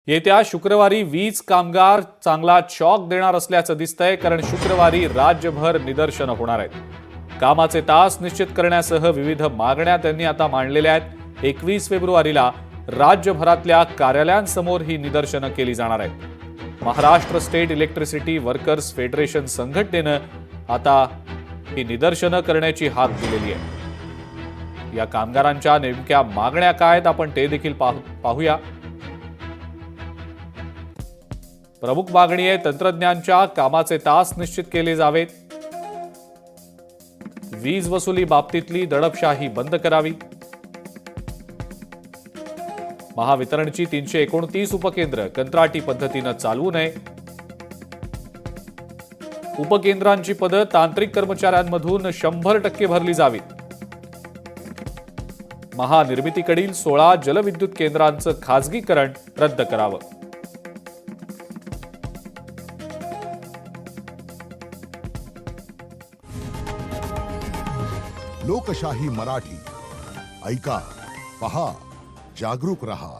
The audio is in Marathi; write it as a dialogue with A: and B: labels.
A: येत्या शुक्रवारी वीज कामगार चांगला शॉक देणार असल्याचं दिसतंय, कारण शुक्रवारी राज्यभर निदर्शनं होणार आहेत। कामाचे तास निश्चित करण्यासह विविध मागण्या त्यांनी आता मांडलेल्या आहेत। 21 फेब्रुवारीला राज्यभरातल्या कार्यालयांसमोर ही निदर्शनं केली जाणार आहेत। Maharashtra state electricity workers federation संघटनेनं आता ही निदर्शनं करण्याची हाक दिलेली आहे। या कामगारांच्या नेमक्या मागण्या काय आहेत आपण ते देखील पाहूया। प्रमुख मागणी आहे तंत्रज्ञांच्या कामाचे तास निश्चित केले जावेत, वीज वसुली बाबतीतली दडपशाही बंद करावी, महावितरणची 329 उपकेंद्र कंत्राटी पद्धतीनं चालवू नये, उपकेंद्रांची पदं तांत्रिक कर्मचाऱ्यांमधून 100% भरली जावीत, महानिर्मितीकडील 16 जलविद्युत केंद्रांचं खासगीकरण रद्द करावं।
B: लोकशाही मराठी ऐका, पहा, जागरूक रहा।